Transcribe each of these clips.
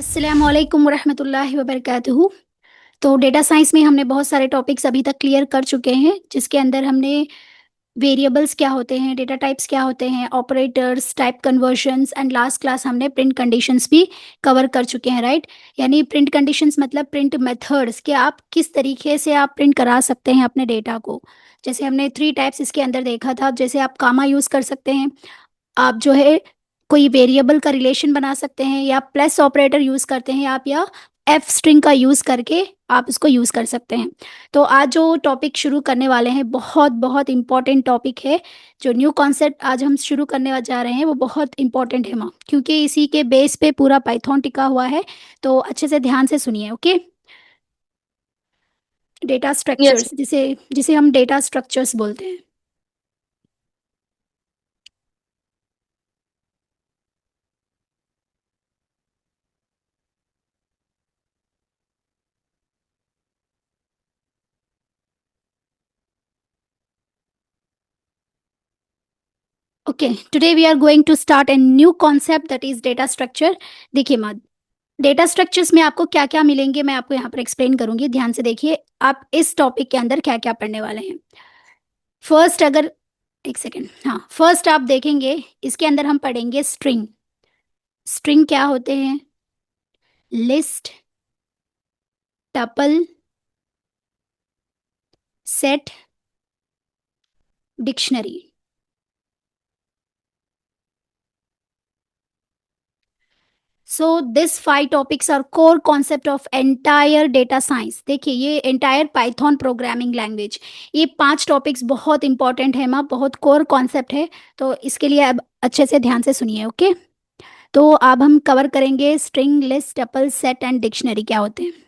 अस्सलाम वालेकुम वरहमतुल्लाहि वबरकातुहू। तो डेटा साइंस में हमने बहुत सारे टॉपिक्स अभी तक क्लियर कर चुके हैं, जिसके अंदर हमने वेरिएबल्स क्या होते हैं, डेटा टाइप्स क्या होते हैं, operators, type convergence and last class हमने प्रिंट कंडीशंस भी कवर कर चुके हैं, राइट। यानी प्रिंट कंडीशंस मतलब प्रिंट मेथड्स कि आप किस तरीके से आप प्रिंट करा सकते हैं अपने डेटा को। जैसे हमने थ्री टाइप्स इसके अंदर देखा था, जैसे आप कामा यूज़ कर सकते हैं, आप जो है कोई वेरिएबल का रिलेशन बना सकते हैं, या प्लस ऑपरेटर यूज़ करते हैं आप, या एफ स्ट्रिंग का यूज़ करके आप इसको यूज़ कर सकते हैं। तो आज जो टॉपिक शुरू करने वाले हैं बहुत बहुत इम्पॉर्टेंट टॉपिक है। जो न्यू कॉन्सेप्ट आज हम शुरू करने जा रहे हैं वो बहुत इम्पॉर्टेंट है माँ, क्योंकि इसी के बेस पे पूरा पाइथन टिका हुआ है। तो अच्छे से ध्यान से सुनिए, ओके। Data yes. स्ट्रक्चर्स, जिसे जिसे हम डेटा स्ट्रक्चर्स बोलते हैं। Okay, today we are going to start a new concept that is data structure. देखिए मत, डेटा स्ट्रक्चर्स में आपको क्या क्या मिलेंगे मैं आपको यहाँ पर एक्सप्लेन करूंगी, ध्यान से देखिए आप इस टॉपिक के अंदर क्या क्या पढ़ने वाले हैं। फर्स्ट, अगर एक सेकेंड, हाँ, फर्स्ट आप देखेंगे इसके अंदर हम पढ़ेंगे स्ट्रिंग। स्ट्रिंग क्या होते हैं? List, tuple, set, dictionary. So this five topics are core concept of entire data science. देखिए ये एंटायर पाइथन प्रोग्रामिंग लैंग्वेज, ये पांच टॉपिक्स बहुत इंपॉर्टेंट है माँ, बहुत कोर कॉन्सेप्ट है। तो इसके लिए अब अच्छे से ध्यान से सुनिए, ओके। तो अब हम कवर करेंगे string, list, tuple, set and dictionary क्या होते हैं।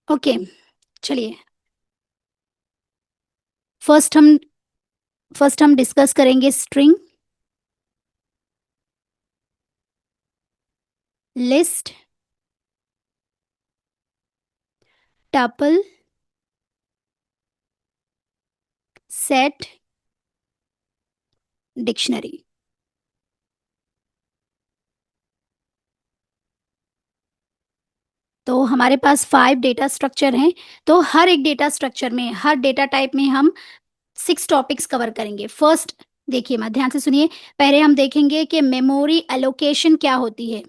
ओके, चलिए फर्स्ट हम फर्स्ट हम डिस्कस करेंगे string, list, tuple, set, dictionary. तो हमारे पास फाइव डेटा स्ट्रक्चर हैं। तो हर एक डेटा स्ट्रक्चर में, हर डेटा टाइप में हम सिक्स टॉपिक्स कवर करेंगे। फर्स्ट देखिए मैं, ध्यान से सुनिए। पहले हम देखेंगे कि मेमोरी एलोकेशन क्या होती है।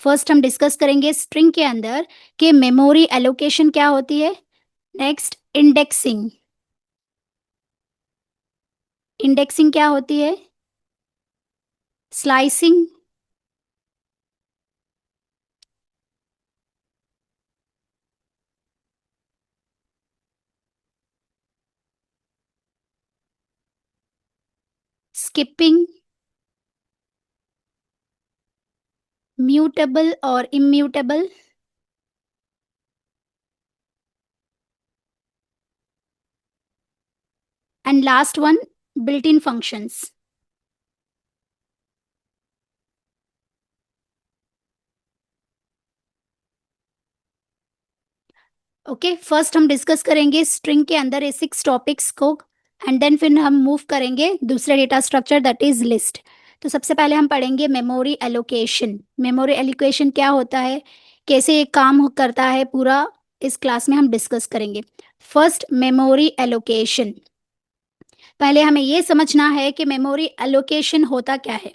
फर्स्ट हम डिस्कस करेंगे स्ट्रिंग के अंदर कि मेमोरी एलोकेशन क्या होती है। Next, indexing. इंडेक्सिंग क्या होती है? स्लाइसिंग, स्किपिंग, म्यूटेबल और immutable, and last one, built in functions. Okay, first हम डिस्कस करेंगे स्ट्रिंग के अंदर ये सिक्स टॉपिक्स को, एंड देन फिर हम मूव करेंगे दूसरे data structure that is list. तो सबसे पहले हम पढ़ेंगे मेमोरी एलोकेशन। मेमोरी एलोकेशन क्या होता है, कैसे ये काम करता है, पूरा इस क्लास में हम डिस्कस करेंगे। First, memory allocation. पहले हमें ये समझना है कि मेमोरी एलोकेशन होता क्या है।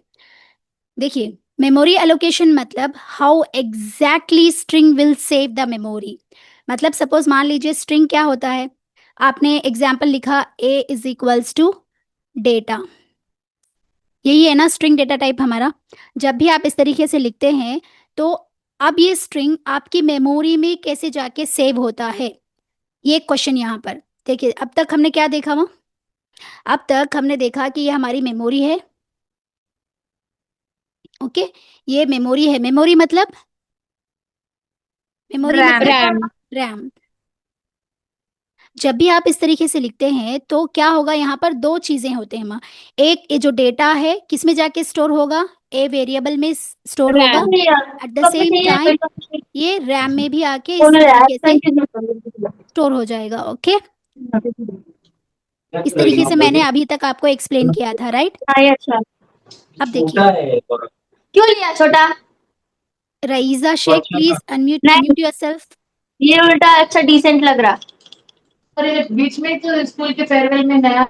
देखिए, मेमोरी एलोकेशन मतलब how exactly string will save the memory. मतलब सपोज मान लीजिए स्ट्रिंग क्या होता है, आपने एग्जाम्पल लिखा ए इज इक्वल्स टू डेटा, यही है ना स्ट्रिंग डेटा टाइप हमारा। जब भी आप इस तरीके से लिखते हैं तो अब ये स्ट्रिंग आपकी मेमोरी में कैसे जाके सेव होता है, ये क्वेश्चन यहाँ पर। देखिए अब तक हमने क्या देखा वहाँ, अब तक हमने देखा कि ये हमारी मेमोरी है, ओके। ये मेमोरी है, मेमोरी मतलब, मेमोरी रैम। मतलब रैम। रैम। जब भी आप इस तरीके से लिखते हैं तो क्या होगा, यहाँ पर दो चीजें होते हैं माँ। एक, ये जो डेटा है किस में जाके स्टोर होगा, ए वेरिएबल में स्टोर होगा। RAM at the same time ये रैम में भी आके इस तरीके से स्टोर हो जाएगा। ओके, इस तरीके से मैंने अभी तक आपको एक्सप्लेन किया था, राइट। हाँ, ये अच्छा। अब देखिए, क्यों लिया छोटा? रईजा शेख, प्लीज अनम्यूट नहीं, म्यूट योरसेल्फ। ये उल्टा अच्छा डिसेंट लग रहा। अरे बीच में तो स्कूल के फेयरवेल में नया।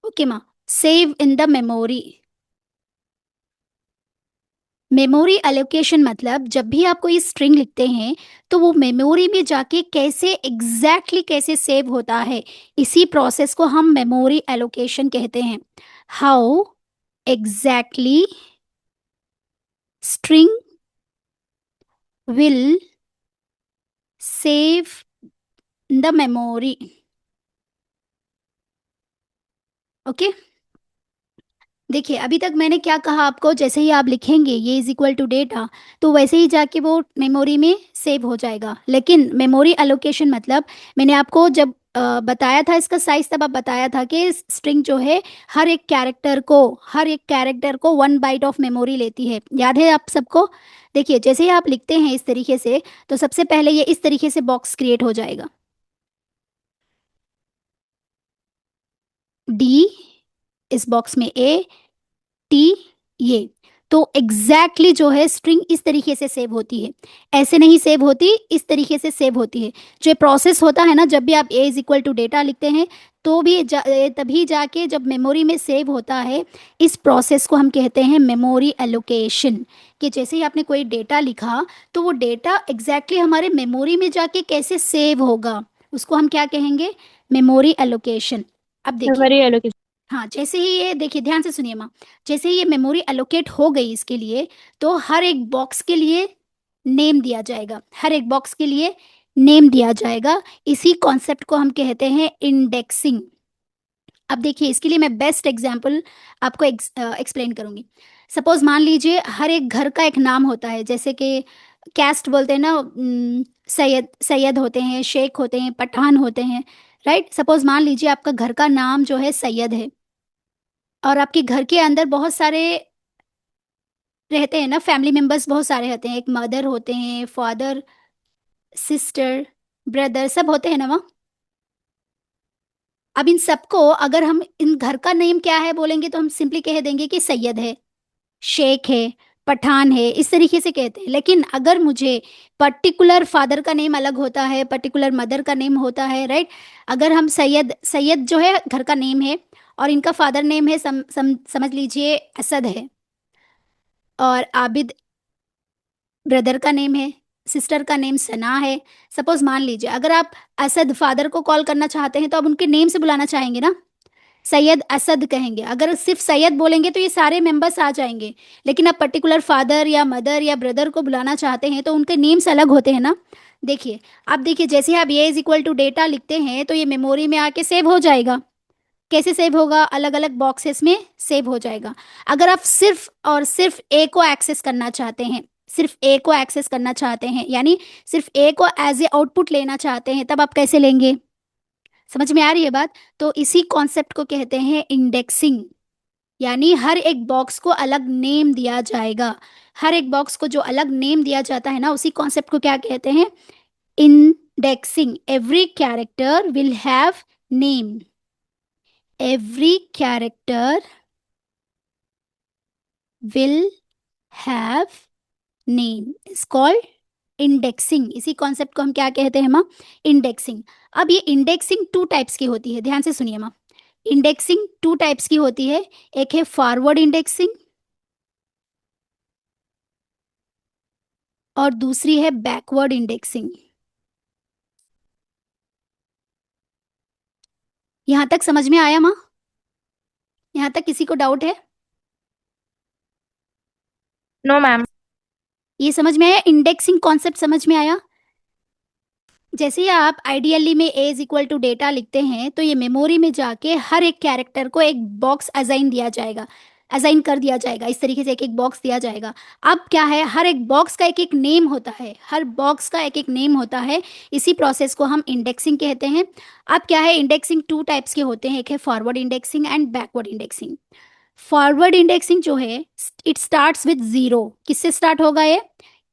ओके माँ, save in the memory. Memory allocation मतलब जब भी आप कोई स्ट्रिंग लिखते हैं तो वो मेमोरी में जाके कैसे कैसे सेव होता है, इसी प्रोसेस को हम मेमोरी एलोकेशन कहते हैं। How exactly string will save the memory. Okay, देखिए अभी तक मैंने क्या कहा आपको, जैसे ही आप लिखेंगे ये इज इक्वल टू डेटा, तो वैसे ही जाके वो मेमोरी में सेव हो जाएगा। लेकिन मेमोरी एलोकेशन मतलब मैंने आपको जब बताया था इसका साइज, तब आप बताया था कि स्ट्रिंग जो है हर एक कैरेक्टर को 1 बाइट ऑफ मेमोरी लेती है। याद है आप सबको? देखिए जैसे ही आप लिखते हैं इस तरीके से, तो सबसे पहले ये इस तरीके से बॉक्स क्रिएट हो जाएगा, डी इस बॉक्स में ए, टी ये। तो एग्जैक्टली जो है स्ट्रिंग इस तरीके से सेव होती है, ऐसे नहीं सेव होती, इस तरीके से सेव होती है। जो प्रोसेस होता है ना, जब भी आप ए इज इक्वल टू डेटा लिखते हैं तो भी तभी जाके जब मेमोरी में सेव होता है, इस प्रोसेस को हम कहते हैं मेमोरी एलोकेशन। कि जैसे ही आपने कोई डेटा लिखा तो वो डेटा एग्जैक्टली हमारे मेमोरी में जाके कैसे सेव होगा, उसको हम क्या कहेंगे, मेमोरी एलोकेशन। अब देखिए, मेमोरी एलोकेशन। हाँ जैसे ही ये देखिए, ध्यान से सुनिए माँ, जैसे ही ये मेमोरी एलोकेट हो गई इसके लिए, तो हर एक बॉक्स के लिए नेम दिया जाएगा, हर एक बॉक्स के लिए नेम दिया जाएगा। इसी कॉन्सेप्ट को हम कहते हैं इंडेक्सिंग। अब देखिए इसके लिए मैं बेस्ट एग्जांपल आपको एक्सप्लेन करूंगी। सपोज मान लीजिए हर एक घर का एक नाम होता है, जैसे कि कैस्ट बोलते हैं ना, सैयद सैयद होते हैं, शेख होते हैं, पठान होते हैं, राइट। सपोज मान लीजिए आपका घर का नाम जो है सैयद है, और आपके घर के अंदर बहुत सारे रहते हैं ना, फैमिली मेंबर्स बहुत सारे होते हैं, एक मदर होते हैं, फादर, सिस्टर, ब्रदर, सब होते हैं ना वहाँ। अब इन सबको अगर हम इन घर का नेम क्या है बोलेंगे तो हम सिंपली कह देंगे कि सैयद है, शेख है, पठान है, इस तरीके से कहते हैं। लेकिन अगर मुझे पर्टिकुलर फादर का नेम अलग होता है, पर्टिकुलर मदर का नेम होता है, राइट। अगर हम सैयद सैयद जो है घर का नेम है, और इनका फादर नेम है समझ लीजिए असद है, और आबिद ब्रदर का नेम है, सिस्टर का नेम सना है। सपोज मान लीजिए अगर आप असद फादर को कॉल करना चाहते हैं तो आप उनके नेम से बुलाना चाहेंगे ना, सैयद असद कहेंगे। अगर सिर्फ सैयद बोलेंगे तो ये सारे मेंबर्स आ जाएंगे, लेकिन आप पर्टिकुलर फादर या मदर या ब्रदर को बुलाना चाहते हैं तो उनके नेम्स अलग होते हैं ना। देखिए, अब देखिए जैसे आप ये इज इक्वल टू डेटा लिखते हैं तो ये मेमोरी में आके सेव हो जाएगा। कैसे सेव होगा, अलग अलग बॉक्सेस में सेव हो जाएगा। अगर आप सिर्फ और सिर्फ ए को एक्सेस करना चाहते हैं, सिर्फ ए को एक्सेस करना चाहते हैं, यानी सिर्फ ए को एज ए आउटपुट लेना चाहते हैं, तब आप कैसे लेंगे? समझ में आ रही है बात? तो इसी कॉन्सेप्ट को कहते हैं इंडेक्सिंग, यानी हर एक बॉक्स को अलग नेम दिया जाएगा। हर एक बॉक्स को जो अलग नेम दिया जाता है ना, उसी कॉन्सेप्ट को क्या कहते हैं, indexing. Every character will have name, every character will have name is called indexing. इसी कॉन्सेप्ट को हम क्या कहते हैं माँ, इंडेक्सिंग। अब ये इंडेक्सिंग टू टाइप्स की होती है, ध्यान से सुनिए माँ। इंडेक्सिंग टू टाइप्स की होती है, एक है फॉरवर्ड इंडेक्सिंग और दूसरी है बैकवर्ड इंडेक्सिंग। यहां तक समझ में आया माँ? यहां तक किसी को डाउट है? No ma'am. ये समझ में आया, इंडेक्सिंग कॉन्सेप्ट समझ में आया? जैसे ही आप आइडियली में ए इज इक्वल टू डेटा लिखते हैं तो ये मेमोरी में जाके हर एक कैरेक्टर को एक बॉक्स असाइन दिया जाएगा। असाइन कर दिया जाएगा, इस तरीके से एक एक बॉक्स दिया जाएगा। अब क्या है, हर एक बॉक्स का एक एक नेम होता है, हर बॉक्स का एक एक नेम होता है। इसी प्रोसेस को हम इंडेक्सिंग कहते हैं। अब क्या है, इंडेक्सिंग टू टाइप्स के होते हैं, एक है forward indexing and backward indexing. Forward indexing जो है, इट स्टार्ट्स विथ जीरो। किससे स्टार्ट होगा ये?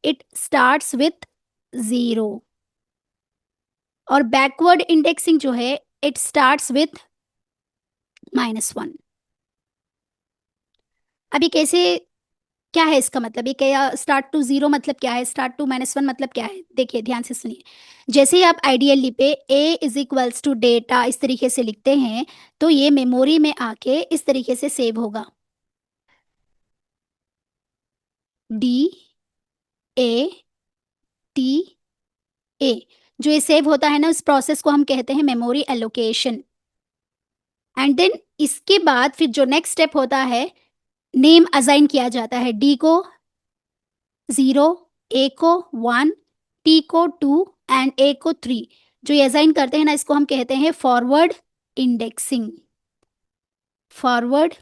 It starts with zero. और बैकवर्ड इंडेक्सिंग जो है, इट स्टार्ट्स विथ -1। अभी कैसे, क्या है इसका मतलब, ये क्या स्टार्ट टू जीरो मतलब क्या है, स्टार्ट टू -1 मतलब क्या है? देखिए ध्यान से सुनिए। जैसे ही आप आइडियली पे a is equals to data इस तरीके से लिखते हैं, तो ये मेमोरी में आके इस तरीके से सेव होगा, DATA। जो ये सेव होता है ना, उस प्रोसेस को हम कहते हैं मेमोरी एलोकेशन। एंड देन इसके बाद फिर जो नेक्स्ट स्टेप होता है, नेम असाइन किया जाता है। डी को 0, ए को 1, टी को 2 एंड ए को 3। जो ये असाइन करते हैं ना, इसको हम कहते हैं फॉरवर्ड इंडेक्सिंग। Forward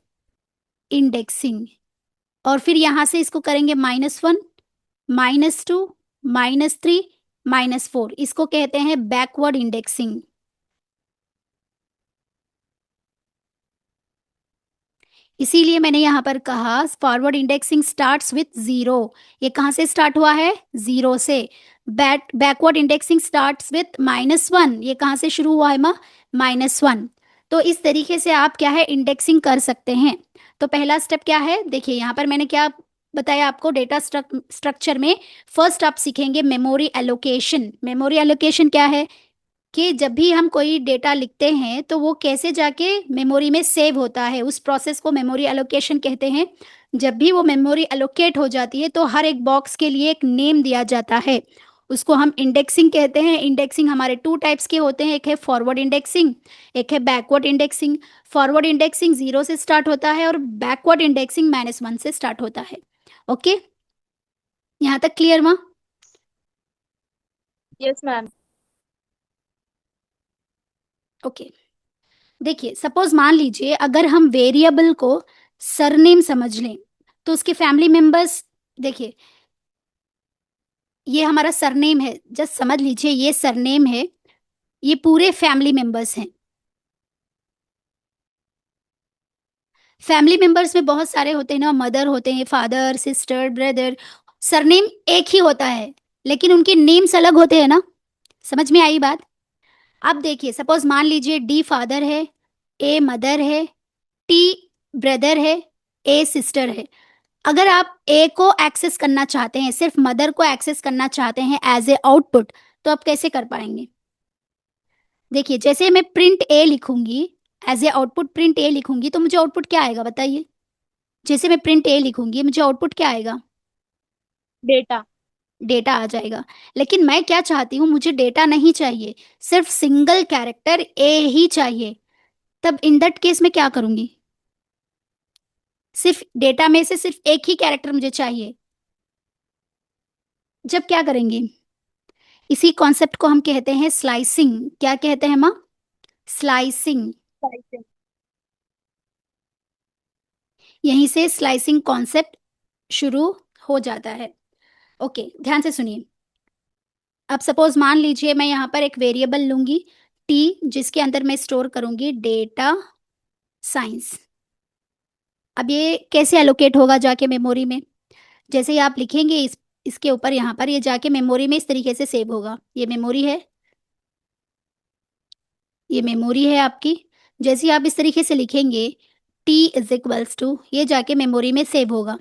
indexing. और फिर यहां से इसको करेंगे -1, -2, -3, -4। इसको कहते हैं बैकवर्ड इंडेक्सिंग। इसीलिए मैंने यहां पर कहा forward indexing starts with zero. ये कहां से स्टार्ट हुआ है? जीरो से। Backward indexing starts with -1। ये कहां से शुरू हुआ है माँ? -1। तो इस तरीके से आप क्या है, इंडेक्सिंग कर सकते हैं। तो पहला स्टेप क्या है, देखिए यहां पर मैंने क्या बताया आपको, डेटा स्ट्रक्चर में फर्स्ट आप सीखेंगे मेमोरी एलोकेशन। मेमोरी एलोकेशन क्या है कि जब भी हम कोई डेटा लिखते हैं तो वो कैसे जाके मेमोरी में सेव होता है, उस प्रोसेस को मेमोरी एलोकेशन कहते हैं। जब भी वो मेमोरी एलोकेट हो जाती है तो हर एक बॉक्स के लिए एक नेम दिया जाता है, उसको हम इंडेक्सिंग कहते हैं। इंडेक्सिंग हमारे टू टाइप्स के होते हैं, एक है फॉरवर्ड इंडेक्सिंग, एक है बैकवर्ड इंडेक्सिंग। फॉरवर्ड इंडेक्सिंग 0 से स्टार्ट होता है और बैकवर्ड इंडेक्सिंग -1 से स्टार्ट होता है। ओके, यहाँ तक क्लियर माँ? Yes ma'am. ओके, देखिए सपोज मान लीजिए अगर हम वेरिएबल को सरनेम समझ लें, तो उसके फैमिली मेंबर्स, देखिए ये हमारा सरनेम है, जस्ट समझ लीजिए ये सरनेम है, ये पूरे फैमिली मेंबर्स हैं। फैमिली मेंबर्स में बहुत सारे होते हैं ना, मदर होते हैं, फादर, सिस्टर, ब्रदर। सरनेम एक ही होता है लेकिन उनके नेम्स अलग होते हैं ना। समझ में आई बात? अब देखिए सपोज मान लीजिए डी फादर है, ए मदर है, टी ब्रदर है, ए सिस्टर है। अगर आप ए को एक्सेस करना चाहते हैं, सिर्फ मदर को एक्सेस करना चाहते हैं एज ए आउटपुट, तो आप कैसे कर पाएंगे? देखिए जैसे मैं प्रिंट ए लिखूंगी, एज ए आउटपुट प्रिंट ए लिखूंगी, तो मुझे आउटपुट क्या आएगा बताइए? जैसे मैं प्रिंट ए लिखूंगी, मुझे आउटपुट क्या आएगा? डेटा। डेटा आ जाएगा। लेकिन मैं क्या चाहती हूँ, मुझे डेटा नहीं चाहिए, सिर्फ सिंगल कैरेक्टर ए ही चाहिए। तब इन दैट केस में क्या करूंगी? सिर्फ डेटा में से सिर्फ एक ही कैरेक्टर मुझे चाहिए। जब क्या करेंगे, इसी कॉन्सेप्ट को हम कहते हैं स्लाइसिंग। क्या कहते हैं माँ? स्लाइसिंग। यहीं से स्लाइसिंग कॉन्सेप्ट शुरू हो जाता है। ओके, ध्यान से सुनिए। अब सपोज मान लीजिए मैं यहाँ पर एक वेरिएबल लूंगी टी, जिसके अंदर मैं स्टोर करूंगी डेटा साइंस। अब ये कैसे एलोकेट होगा जाके मेमोरी में? जैसे ही आप लिखेंगे इसके ऊपर, यहाँ पर ये जाके मेमोरी में इस तरीके से सेव होगा। ये मेमोरी है, ये मेमोरी है आपकी। जैसे ही आप इस तरीके से लिखेंगे टी इज इक्वल्स टू, ये जाके मेमोरी में सेव होगा।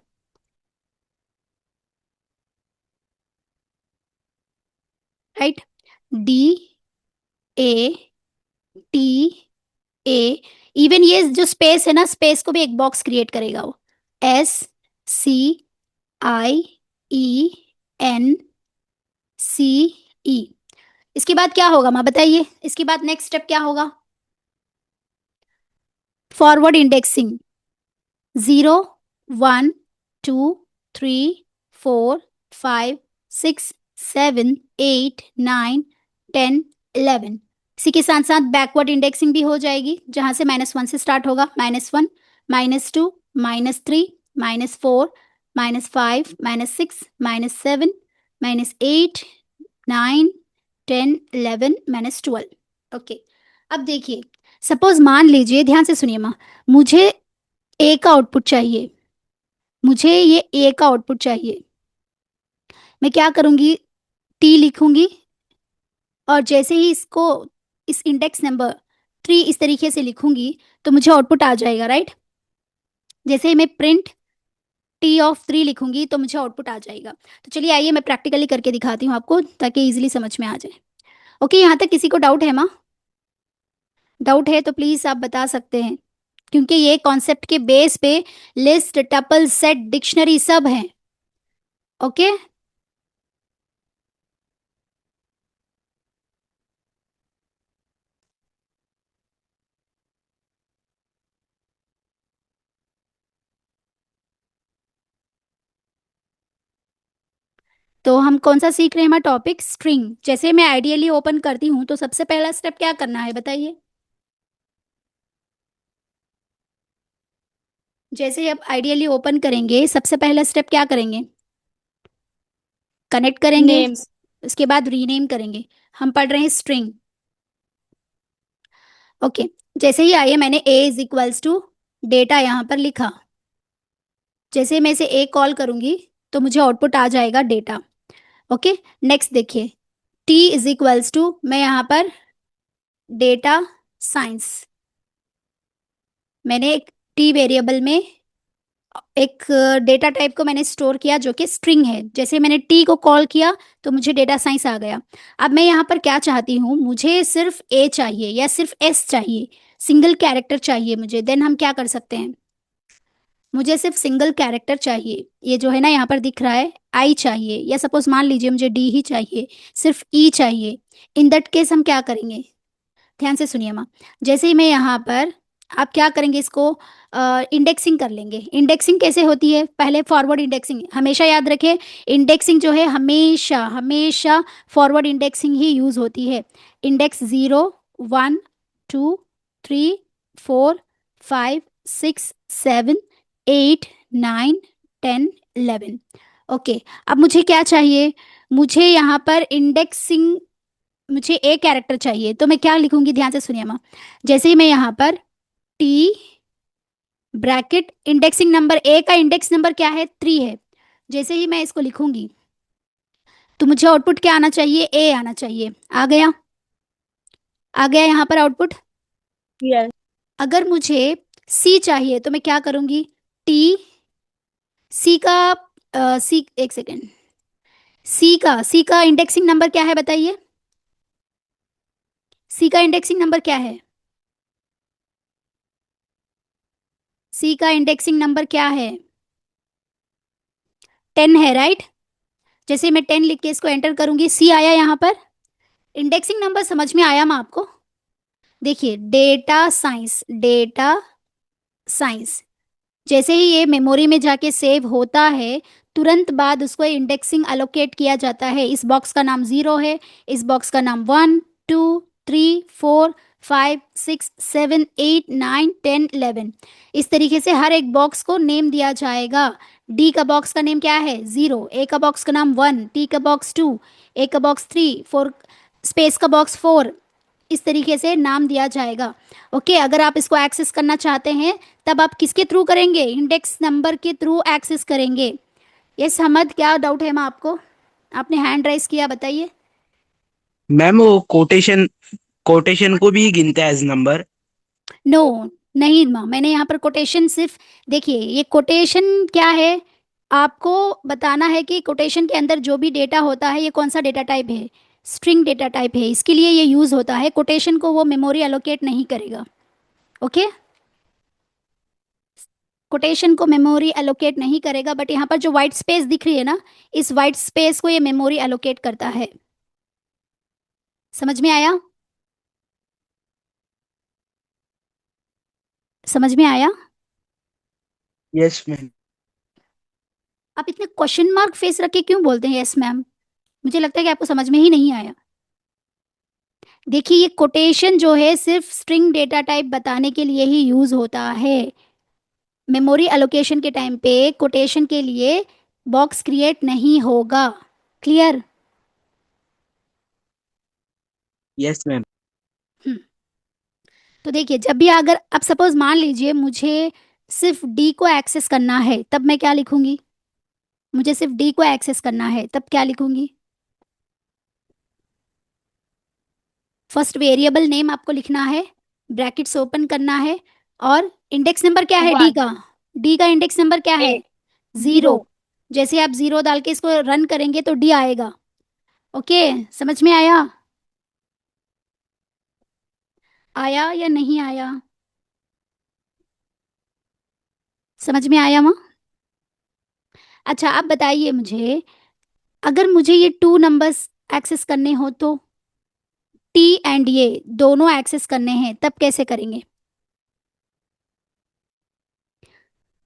Right? D A T A, even ये जो स्पेस है ना, स्पेस को भी एक बॉक्स क्रिएट करेगा वो। SCIENCE। इसके बाद क्या होगा माँ बताइए? इसके बाद नेक्स्ट स्टेप क्या होगा? Forward indexing. 0, 1, 2, 3, 4, 5, 6, 7, 8, 9, 10, 11। इसी के साथ साथ बैकवर्ड इंडेक्सिंग भी हो जाएगी, जहां से -1 से स्टार्ट होगा। -1, -2, -3, -4, -5, -6, -7, -8, 9, 10, 11, -12। ओके, अब देखिए, सपोज मान लीजिए, ध्यान से सुनिए माँ, मुझे ए का आउटपुट चाहिए, मुझे ये ए का आउटपुट चाहिए। मैं क्या करूंगी, टी लिखूंगी, और जैसे ही इसको, इस इंडेक्स नंबर 3 इस तरीके से लिखूंगी तो मुझे आउटपुट आ जाएगा, राइट। जैसे ही मैं प्रिंट T(3) लिखूंगी तो मुझे आउटपुट आ जाएगा। तो चलिए आइए मैं प्रैक्टिकली करके दिखाती हूँ आपको, ताकि इजीली समझ में आ जाए। ओके, यहाँ तक किसी को डाउट है माँ? डाउट है तो प्लीज आप बता सकते हैं, क्योंकि ये कॉन्सेप्ट के बेस पे लिस्ट, टपल, सेट, डिक्शनरी सब है। ओके, तो हम कौन सा सीख रहे हैं हमारा टॉपिक, स्ट्रिंग। जैसे मैं आइडियली ओपन करती हूँ तो सबसे पहला स्टेप क्या करना है बताइए। जैसे ही आप आइडियली ओपन करेंगे, सबसे पहला स्टेप क्या करेंगे, कनेक्ट करेंगे, नेम। उसके बाद रीनेम करेंगे। हम पढ़ रहे हैं स्ट्रिंग। ओके, जैसे ही आइए, मैंने A = डेटा यहाँ पर लिखा। जैसे मैं इसे ए कॉल करूंगी तो मुझे आउटपुट आ जाएगा डेटा। ओके, नेक्स्ट देखिए, T = मैं यहाँ पर डेटा साइंस, मैंने एक टी वेरिएबल में एक डेटा टाइप को मैंने स्टोर किया जो कि स्ट्रिंग है। जैसे मैंने टी को कॉल किया तो मुझे डेटा साइंस आ गया। अब मैं यहाँ पर क्या चाहती हूँ, मुझे सिर्फ ए चाहिए या सिर्फ एस चाहिए, सिंगल कैरेक्टर चाहिए मुझे। देन हम क्या कर सकते हैं, मुझे सिर्फ सिंगल कैरेक्टर चाहिए, ये जो है ना यहाँ पर दिख रहा है, आई चाहिए, या सपोज मान लीजिए मुझे डी ही चाहिए, सिर्फ ई चाहिए। इन दैट केस हम क्या करेंगे, ध्यान से सुनिए माँ। जैसे ही मैं यहाँ पर, आप क्या करेंगे, इसको इंडेक्सिंग कर लेंगे। इंडेक्सिंग कैसे होती है, पहले फॉरवर्ड इंडेक्सिंग, हमेशा याद रखें, इंडेक्सिंग जो है हमेशा हमेशा फॉरवर्ड इंडेक्सिंग ही यूज होती है। इंडेक्स 0, 1, 2, 3, 4, 5, 6, 7, 8, 9, 10, 11। ओके, अब मुझे क्या चाहिए, मुझे यहाँ पर इंडेक्सिंग, मुझे ए कैरेक्टर चाहिए, तो मैं क्या लिखूंगी, ध्यान से सुनिए माँ। जैसे ही मैं यहाँ पर टी ब्रैकेट इंडेक्सिंग नंबर, ए का इंडेक्स नंबर क्या है, 3 है। जैसे ही मैं इसको लिखूंगी तो मुझे आउटपुट क्या आना चाहिए, ए आना चाहिए। आ गया, आ गया यहाँ पर आउटपुट। यस। अगर मुझे सी चाहिए तो मैं क्या करूंगी, टी सी का, सी, एक सेकेंड, सी का इंडेक्सिंग नंबर क्या है बताइए, सी का इंडेक्सिंग नंबर क्या है, सी का इंडेक्सिंग नंबर क्या है, 10 है, राइट। जैसे मैं 10 लिख के इसको एंटर करूंगी, सी आया यहाँ पर। इंडेक्सिंग नंबर समझ में आया मैं आपको। देखिए, डेटा साइंस, डेटा साइंस, जैसे ही ये मेमोरी में जाके सेव होता है, तुरंत बाद उसको इंडेक्सिंग अलोकेट किया जाता है। इस बॉक्स का नाम 0 है, इस बॉक्स का नाम 1, 2, 3, 4, 5, 6, 7, 8, 9, 10, 11। इस तरीके से हर एक बॉक्स को नेम दिया जाएगा। डी का बॉक्स का नेम क्या है, 0, ए का बॉक्स का नाम 1, टी का बॉक्स 2, ए का बॉक्स 3, 4, स्पेस का बॉक्स 4। इस तरीके से नाम दिया जाएगा। ओके, अगर आप इसको एक्सेस करना चाहते हैं तब आप किसके थ्रू करेंगे, इंडेक्स नंबर के थ्रू एक्सेस करेंगे। यस हमद, क्या डाउट है माँ आपको, आपने हैंड राइज किया, बताइए। मैम वो कोटेशन कोटेशन को भी गिनता है एज नंबर। नो, नहीं माँ, मैंने यहाँ पर कोटेशन सिर्फ, देखिए ये कोटेशन क्या है, आपको बताना है कि कोटेशन के अंदर जो भी डेटा होता है ये कौन सा डेटा टाइप है, स्ट्रिंग डेटा टाइप है, इसके लिए ये यूज होता है। कोटेशन को वो मेमोरी एलोकेट नहीं करेगा। ओके, कोटेशन को मेमोरी एलोकेट नहीं करेगा, बट यहाँ पर जो वाइट स्पेस दिख रही है ना, इस वाइट स्पेस को ये मेमोरी एलोकेट करता है। समझ में आया, समझ में आया। Yes ma'am. आप इतने क्वेश्चन मार्क फेस रख के क्यों बोलते हैं यस मैम, मुझे लगता है कि आपको समझ में ही नहीं आया। देखिए, ये कोटेशन जो है सिर्फ स्ट्रिंग डेटा टाइप बताने के लिए ही यूज होता है। मेमोरी एलोकेशन के टाइम पे कोटेशन के लिए बॉक्स क्रिएट नहीं होगा। क्लियर? Yes ma'am. तो देखिए, जब भी अगर अब सपोज मान लीजिए मुझे सिर्फ डी को एक्सेस करना है, तब मैं क्या लिखूंगी? मुझे सिर्फ डी को एक्सेस करना है तब क्या लिखूंगी? फर्स्ट वेरिएबल नेम आपको लिखना है, ब्रैकेट्स ओपन करना है, और इंडेक्स नंबर क्या है डी 1 का? डी का इंडेक्स नंबर क्या है? 8 जीरो। 0 जैसे आप जीरो डाल के इसको रन करेंगे तो डी आएगा। ओके, समझ में आया? आया या नहीं आया? समझ में आया माँ? अच्छा, आप बताइए मुझे, अगर मुझे ये टू नंबर्स एक्सेस करने हो तो टी एंड ये दोनों एक्सेस करने हैं तब कैसे करेंगे?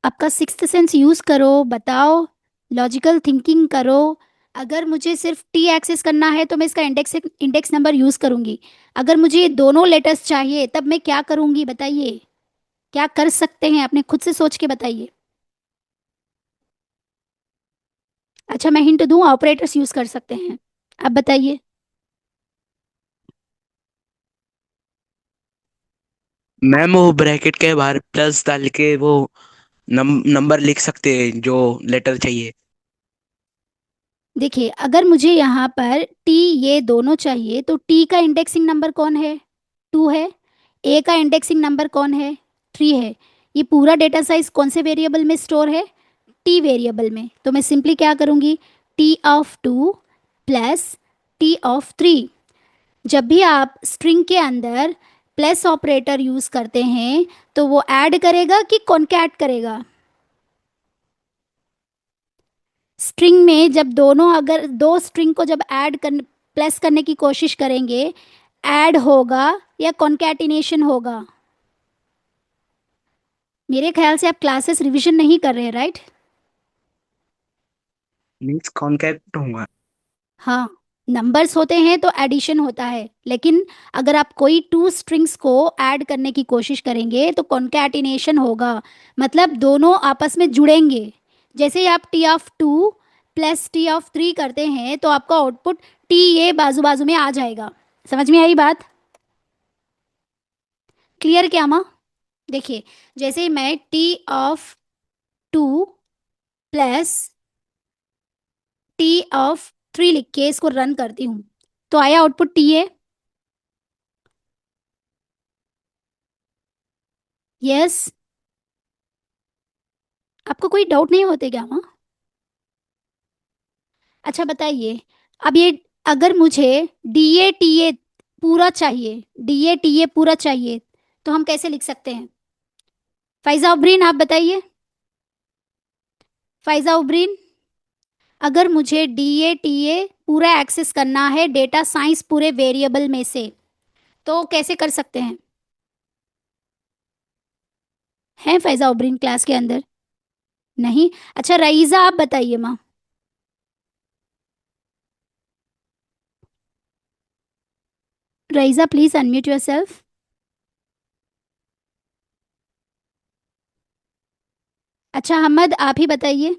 आपका सिक्स्थ सेंस यूज करो, बताओ, लॉजिकल थिंकिंग करो। अगर मुझे सिर्फ टी एक्सेस करना है तो मैं इसका इंडेक्स नंबर यूज करूंगी। अगर मुझे ये दोनों लेटर्स चाहिए तब मैं क्या करूंगी? बताइए, क्या कर सकते हैं? अपने खुद से सोच के बताइए। अच्छा, मैं हिंट दूं, ऑपरेटर्स यूज कर सकते हैं। आप बताइए। मैम वो ब्रैकेट के बाहर प्लस डाल के वो नंबर लिख सकते हैं जो लेटर चाहिए। देखिए, अगर मुझे यहाँ पर टी ये दोनों चाहिए तो टी का इंडेक्सिंग नंबर कौन है? टू है। ए का इंडेक्सिंग नंबर कौन है? थ्री है। ये पूरा डेटा साइज कौन से वेरिएबल में स्टोर है? टी वेरिएबल में। तो मैं सिंपली क्या करूँगी? T of two plus T of three. जब भी आप स्ट्रिंग के अंदर प्लस ऑपरेटर यूज करते हैं तो वो ऐड करेगा कि कॉन्कैट करेगा? स्ट्रिंग में जब दोनों, अगर दो स्ट्रिंग को जब ऐड कर प्लस करने की कोशिश करेंगे, ऐड होगा या कॉन्कैटिनेशन होगा? मेरे ख्याल से आप क्लासेस रिवीजन नहीं कर रहे हैं, राइट? मीन्स कॉन्कैट होगा। हाँ, नंबर्स होते हैं तो एडिशन होता है, लेकिन अगर आप कोई टू स्ट्रिंग्स को ऐड करने की कोशिश करेंगे तो कॉन्कैटिनेशन होगा, मतलब दोनों आपस में जुड़ेंगे। जैसे ही आप T of two plus T of three करते हैं तो आपका आउटपुट टी ये बाजू बाजू में आ जाएगा। समझ में आई बात? क्लियर क्या माँ? देखिए, जैसे मैं T of two plus T of three लिख के इसको रन करती हूँ तो आया आउटपुट टी है। यस। आपको कोई डाउट नहीं होते क्या माँ? अच्छा बताइए, अब ये अगर मुझे डी ए टी ए पूरा चाहिए, डी ए टी ए पूरा चाहिए, तो हम कैसे लिख सकते हैं? फाइजा उब्रीन, आप बताइए। फाइजा उब्रीन, अगर मुझे डी ए टी ए पूरा एक्सेस करना है डेटा साइंस पूरे वेरिएबल में से, तो कैसे कर सकते हैं? हैं फैजा उब्रीन क्लास के अंदर? नहीं? अच्छा रईजा, आप बताइए माँ। Raiza please unmute your self. अच्छा हमद, आप ही बताइए।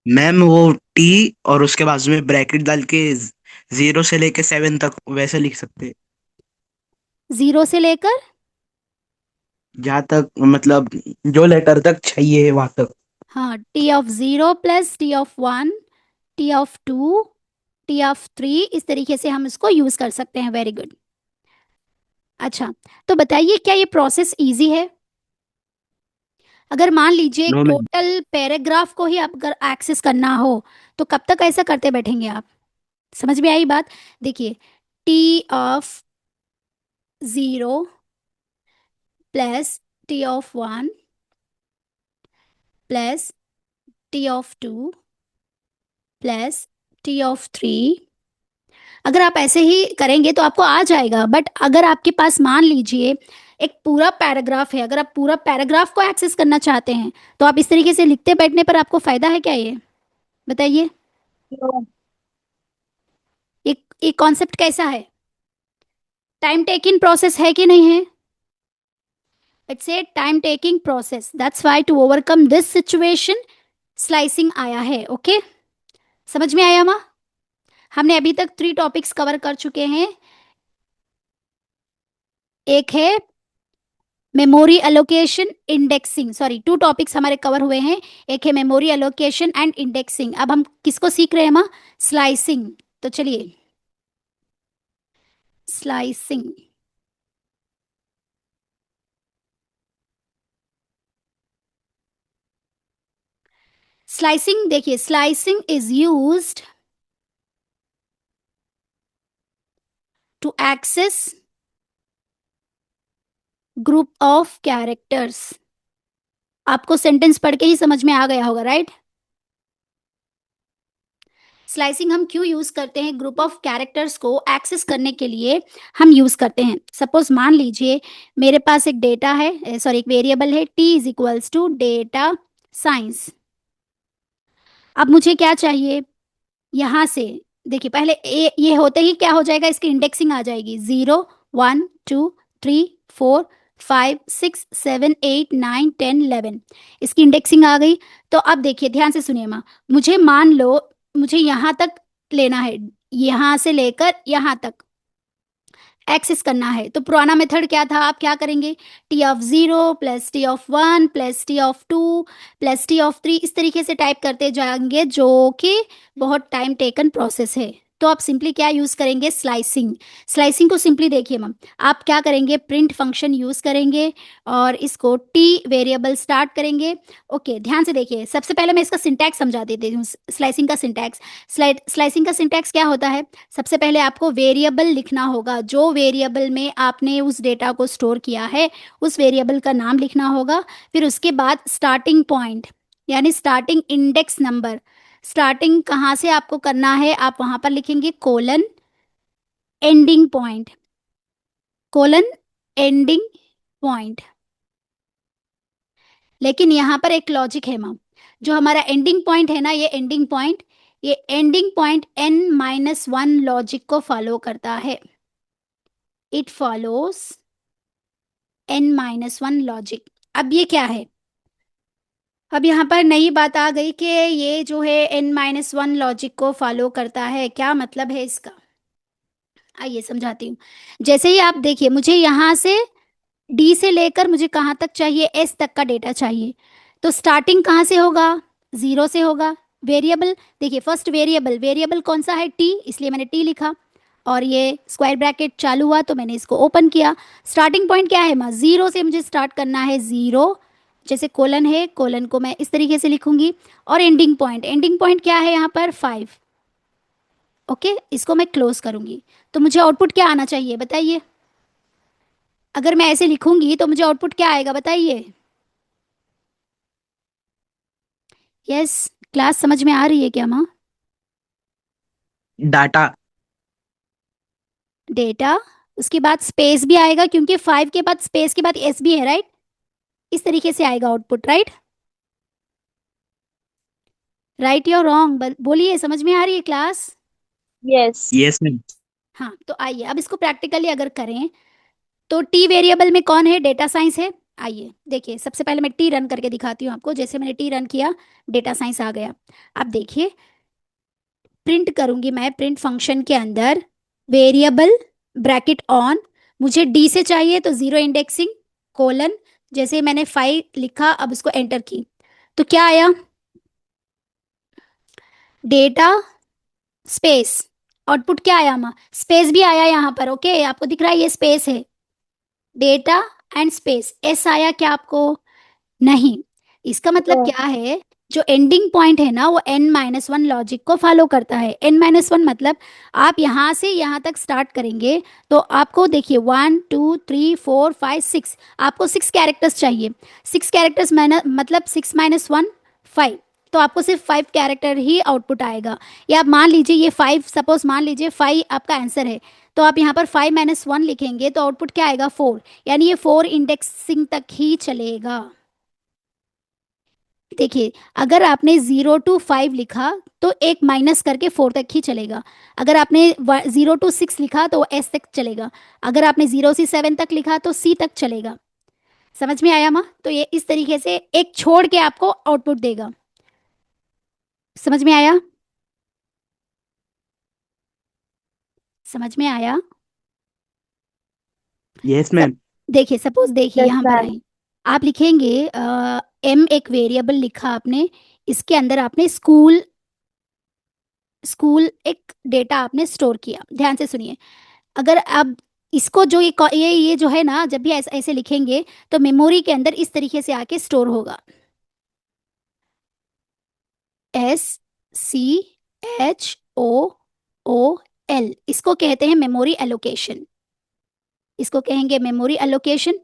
मैम वो टी और उसके बाद में ब्रैकेट डाल के 0 से लेके 7 तक वैसे लिख सकते हैं। जीरो से लेकर? जहाँ तक मतलब जो लेटर तक चाहिए वहां तक। हाँ, T of zero plus T of one, T of two, T of three, इस तरीके से हम इसको यूज कर सकते हैं। Very good. अच्छा, तो बताइए क्या ये प्रोसेस इजी है? अगर मान लीजिए एक नो मैम। टोटल पैराग्राफ को ही आप अगर एक्सेस करना हो तो कब तक ऐसा करते बैठेंगे आप? समझ में आई बात? देखिए, T of zero plus T of one plus T of two plus T of three, अगर आप ऐसे ही करेंगे तो आपको आ जाएगा। बट अगर आपके पास मान लीजिए एक पूरा पैराग्राफ है, अगर आप पूरा पैराग्राफ को एक्सेस करना चाहते हैं तो आप इस तरीके से लिखते बैठने पर आपको फायदा है क्या? ये बताइए। ये कॉन्सेप्ट कैसा है? टाइम टेकिंग प्रोसेस है कि नहीं है? It's a time taking process, that's why to overcome this situation slicing आया है। ओके, समझ में आया माँ? हमने अभी तक 3 टॉपिक्स कवर कर चुके हैं। एक है memory allocation, indexing, sorry 2 topics हमारे कवर हुए हैं। एक है मेमोरी एलोकेशन एंड इंडेक्सिंग। अब हम किसको सीख रहे हैं माँ? स्लाइसिंग। तो चलिए, स्लाइसिंग। स्लाइसिंग देखिए, slicing is used to access group of characters. आपको सेंटेंस पढ़ के ही समझ में आ गया होगा, राइट? स्लाइसिंग हम क्यों यूज करते हैं? ग्रुप ऑफ कैरेक्टर्स को एक्सेस करने के लिए हम यूज करते हैं। सपोज मान लीजिए मेरे पास एक डेटा है, सॉरी एक वेरिएबल है, t is equals to data science. अब मुझे क्या चाहिए? यहां से देखिए, पहले ये होते ही क्या हो जाएगा, इसकी इंडेक्सिंग आ जाएगी। 0 1 2 3 4 5 6 7 8 9 10 11, इसकी इंडेक्सिंग आ गई। तो अब देखिए, ध्यान से सुनिए माँ, मुझे मान लो मुझे यहां तक लेना है, यहां से लेकर यहां तक एक्सेस करना है। तो पुराना मेथड क्या था? आप क्या करेंगे? t(0) plus t(1) plus t(2) plus t(3), इस तरीके से टाइप करते जाएंगे, जो कि बहुत टाइम टेकन प्रोसेस है। तो आप सिंपली क्या यूज करेंगे? स्लाइसिंग। स्लाइसिंग को सिंपली देखिए मैम, आप क्या करेंगे? प्रिंट फंक्शन यूज करेंगे और इसको t वेरिएबल स्टार्ट करेंगे। ओके, ध्यान से देखिए, सबसे पहले मैं इसका सिंटैक्स समझा देती हूँ। स्लाइसिंग का सिंटैक्स, स्लाइसिंग का सिंटैक्स क्या होता है? सबसे पहले आपको वेरिएबल लिखना होगा, जो वेरिएबल में आपने उस डेटा को स्टोर किया है उस वेरिएबल का नाम लिखना होगा। फिर उसके बाद स्टार्टिंग पॉइंट यानी स्टार्टिंग इंडेक्स नंबर, स्टार्टिंग कहाँ से आपको करना है आप वहां पर लिखेंगे colon ending point, colon ending point. लेकिन यहाँ पर एक लॉजिक है मैम, जो हमारा एंडिंग पॉइंट है ना, ये एंडिंग पॉइंट n-1 लॉजिक को फॉलो करता है। It follows n-1 logic. अब ये क्या है? अब यहाँ पर नई बात आ गई कि ये जो है n-1 लॉजिक को फॉलो करता है। क्या मतलब है इसका? आइए समझाती हूँ। जैसे ही आप देखिए, मुझे यहाँ से डी से लेकर मुझे कहाँ तक चाहिए? एस तक का डेटा चाहिए। तो स्टार्टिंग कहाँ से होगा? 0 से होगा। वेरिएबल देखिए, फर्स्ट वेरिएबल कौन सा है? टी, इसलिए मैंने टी लिखा और ये स्क्वायर ब्रैकेट चालू हुआ तो मैंने इसको ओपन किया। स्टार्टिंग पॉइंट क्या है माँ? 0 से मुझे स्टार्ट करना है। 0 जैसे कोलन है, कोलन को मैं इस तरीके से लिखूंगी। और एंडिंग पॉइंट क्या है यहाँ पर? 5। ओके, इसको मैं क्लोज करूंगी। तो मुझे आउटपुट क्या आना चाहिए बताइए? अगर मैं ऐसे लिखूंगी तो मुझे आउटपुट क्या आएगा बताइए? यस, क्लास समझ में आ रही है क्या माँ? डाटा। डेटा, उसके बाद स्पेस भी आएगा, क्योंकि 5 के बाद स्पेस के बाद एस भी है, राइट? इस तरीके से आएगा आउटपुट, राइट? राइट या रॉन्ग बोलिए, समझ में आ रही है क्लास? Yes. Yes ma'am. हाँ, तो आइए अब इसको प्रैक्टिकली अगर करें तो टी वेरिएबल में कौन है? डेटा साइंस है। आइए देखिए, सबसे पहले मैं टी रन करके दिखाती हूँ आपको। जैसे मैंने टी रन किया, डेटा साइंस आ गया। अब देखिए, प्रिंट करूंगी मैं प्रिंट फंक्शन के अंदर वेरिएबल ब्रैकेट ऑन, मुझे डी से चाहिए तो 0 इंडेक्सिंग कोलन, जैसे मैंने 5 लिखा, अब उसको एंटर की तो क्या आया? Data space. आउटपुट क्या आया माँ? स्पेस भी आया यहाँ पर। ओके, आपको दिख रहा है ये स्पेस है, डेटा एंड स्पेस। एस आया क्या आपको? नहीं। इसका मतलब No. क्या है? जो एंडिंग पॉइंट है ना, वो n-1 लॉजिक को फॉलो करता है। n-1 मतलब आप यहाँ से यहाँ तक स्टार्ट करेंगे तो आपको देखिए 1 2 3 4 5 6, आपको 6 कैरेक्टर्स चाहिए। 6 कैरेक्टर्स मतलब 6 - 1 5, तो आपको सिर्फ 5 कैरेक्टर ही आउटपुट आएगा। या आप मान लीजिए ये 5, सपोज मान लीजिए 5 आपका आंसर है, तो आप यहाँ पर 5 - 1 लिखेंगे तो आउटपुट क्या आएगा? 4, यानी ये 4 इंडेक्सिंग तक ही चलेगा। देखिए, अगर आपने 0 to 5 लिखा तो एक माइनस करके 4 तक ही चलेगा। अगर आपने 0 to 6 लिखा तो एस तक चलेगा। अगर आपने 0 से 7 तक लिखा तो सी तक चलेगा। समझ में आया माँ? तो ये इस तरीके से एक छोड़ के आपको आउटपुट देगा। समझ में आया? समझ में आया? यस सब मैम। देखिए, सपोज देखिए यस यहाँ पर मैम। आए, आप लिखेंगे एम, एक वेरिएबल लिखा आपने, इसके अंदर आपने स्कूल, स्कूल एक डेटा आपने स्टोर किया। ध्यान से सुनिए, अगर आप इसको जो ये जो है ना, जब भी ऐसे ऐसे लिखेंगे तो मेमोरी के अंदर इस तरीके से आके स्टोर होगा। S C H O L, इसको कहते हैं मेमोरी एलोकेशन। इसको कहेंगे मेमोरी एलोकेशन।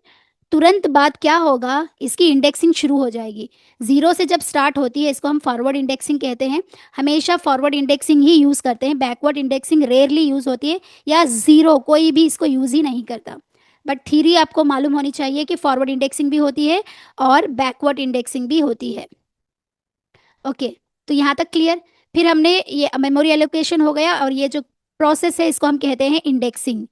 तुरंत बाद क्या होगा, इसकी इंडेक्सिंग शुरू हो जाएगी। जीरो से जब स्टार्ट होती है, इसको हम फॉरवर्ड इंडेक्सिंग कहते हैं। हमेशा फॉरवर्ड इंडेक्सिंग ही यूज करते हैं, बैकवर्ड इंडेक्सिंग रेयरली यूज होती है, या जीरो, कोई भी इसको यूज ही नहीं करता। बट थ्योरी आपको मालूम होनी चाहिए कि फॉरवर्ड इंडेक्सिंग भी होती है और बैकवर्ड इंडेक्सिंग भी होती है। ओके, तो यहाँ तक क्लियर। फिर हमने ये मेमोरी एलोकेशन हो गया, और ये जो प्रोसेस है इसको हम कहते हैं इंडेक्सिंग।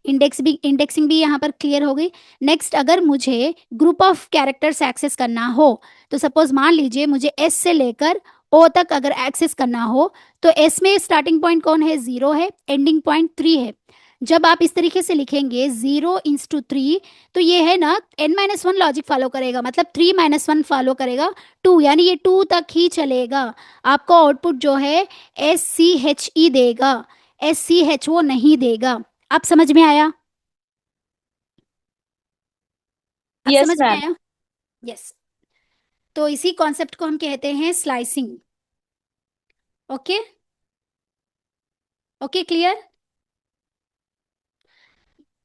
इंडेक्सिंग भी यहाँ पर क्लियर हो गई। नेक्स्ट, अगर मुझे ग्रुप ऑफ कैरेक्टर्स एक्सेस करना हो, तो सपोज मान लीजिए मुझे एस से लेकर ओ तक अगर एक्सेस करना हो, तो एस में स्टार्टिंग पॉइंट कौन है, जीरो है, एंडिंग पॉइंट थ्री है। जब आप इस तरीके से लिखेंगे जीरो इंस टू थ्री, तो ये है ना n-1 लॉजिक फॉलो करेगा, मतलब 3-1 फॉलो करेगा टू, यानी ये टू तक ही चलेगा। आपको आउटपुट जो है SCHE देगा, SCHO नहीं देगा। आप समझ में आया? आप यस समझ में मैम। आया? यस। तो इसी कॉन्सेप्ट को हम कहते हैं स्लाइसिंग। Okay, okay clear.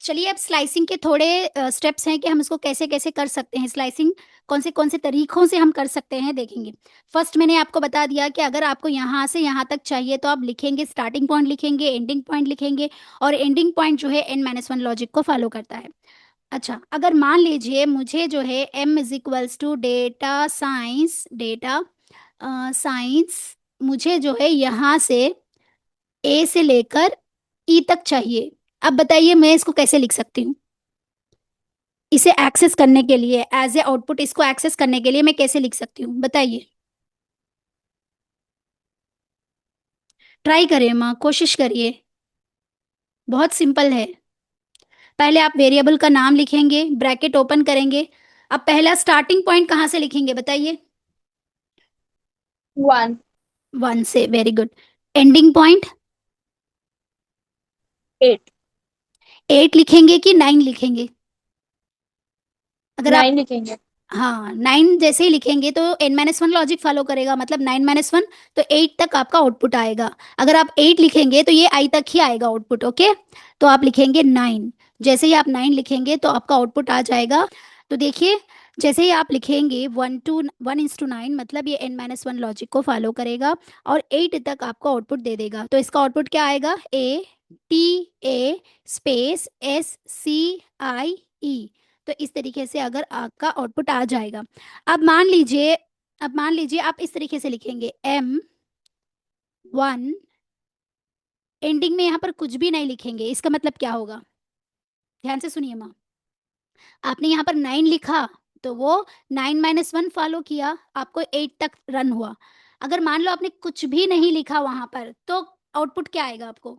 चलिए, अब स्लाइसिंग के थोड़े स्टेप्स हैं कि हम इसको कैसे कैसे कर सकते हैं। स्लाइसिंग कौन से तरीकों से हम कर सकते हैं देखेंगे। फर्स्ट मैंने आपको बता दिया कि अगर आपको यहाँ से यहाँ तक चाहिए तो आप लिखेंगे, स्टार्टिंग पॉइंट लिखेंगे, एंडिंग पॉइंट लिखेंगे, और एंडिंग पॉइंट जो है n-1 लॉजिक को फॉलो करता है। अच्छा, अगर मान लीजिए मुझे जो है m is equals to data science, data science, मुझे जो है यहाँ से a से लेकर e तक चाहिए। अब बताइए मैं इसको कैसे लिख सकती हूँ? इसे एक्सेस करने के लिए, एज ए आउटपुट इसको एक्सेस करने के लिए मैं कैसे लिख सकती हूँ, बताइए। ट्राई करिए माँ, कोशिश करिए, बहुत सिंपल है। पहले आप वेरिएबल का नाम लिखेंगे, ब्रैकेट ओपन करेंगे। अब पहला स्टार्टिंग पॉइंट कहाँ से लिखेंगे बताइए? वन। वन से, very good. Ending point? Eight. Eight लिखेंगे कि नाइन लिखेंगे? अगर आप, नाइन लिखेंगे। हाँ, नाइन जैसे ही लिखेंगे तो n-1 लॉजिक फॉलो करेगा, मतलब 9-1, तो 8 तक आपका आउटपुट आएगा। अगर आप 8 लिखेंगे तो ये आई तक ही आएगा आउटपुट। ओके, तो आप लिखेंगे 9। जैसे ही आप 9 लिखेंगे तो आपका आउटपुट आ जाएगा। तो देखिए, जैसे ही आप लिखेंगे 1:1:9, मतलब ये n-1 लॉजिक को फॉलो करेगा और 8 तक आपको आउटपुट दे देगा। तो इसका आउटपुट क्या आएगा, A स्पेस SCIE। तो इस तरीके से अगर आपका आउटपुट आ जाएगा। अब मान लीजिए, आप इस तरीके से लिखेंगे M1, एंडिंग में यहाँ पर कुछ भी नहीं लिखेंगे। इसका मतलब क्या होगा, ध्यान से सुनिए माँ। आपने यहाँ पर 9 लिखा, तो वो 9-1 फॉलो किया, आपको 8 तक रन हुआ। अगर मान लो आपने कुछ भी नहीं लिखा वहां पर, तो आउटपुट क्या आएगा आपको?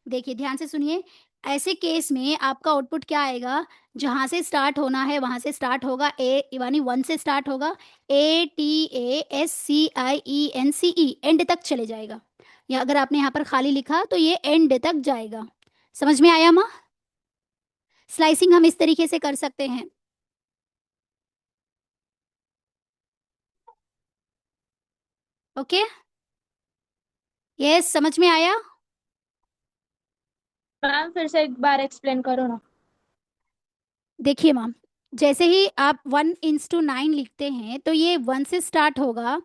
देखिए, ध्यान से सुनिए, ऐसे केस में आपका आउटपुट क्या आएगा, जहां से स्टार्ट होना है वहां से स्टार्ट होगा, ए यानी 1 से स्टार्ट होगा, ATASCIENCE, एंड तक चले जाएगा। या अगर आपने यहाँ पर खाली लिखा तो ये एंड तक जाएगा। समझ में आया माँ? स्लाइसिंग हम इस तरीके से कर सकते हैं। ओके, यस, समझ में आया? मैम फिर से एक बार एक्सप्लेन करो ना। देखिए मैम, जैसे ही आप 1:9 लिखते हैं तो ये 1 से स्टार्ट होगा,